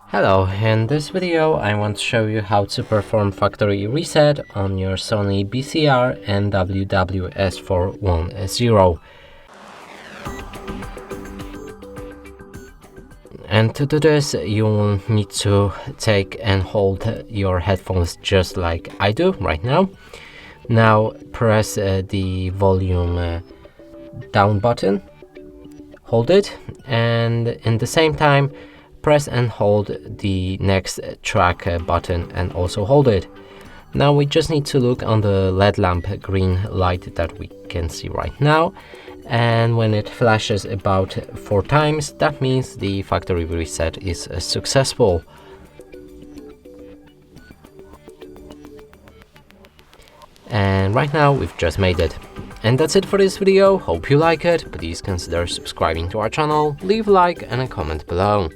Hello, in this video I want to show you how to perform factory reset on your Sony NW-WS410. And to do this, you will need to take and hold your headphones just like I do right now. Now press the volume down button, hold it, and in the same time press and hold the next track button and also hold it. Now we just need to look on the LED lamp green light that we can see right now, and when it flashes about 4 times, that means the factory reset is successful. And right now we've just made it. And that's it for this video. Hope you like it. Please consider subscribing to our channel, leave a like and a comment below.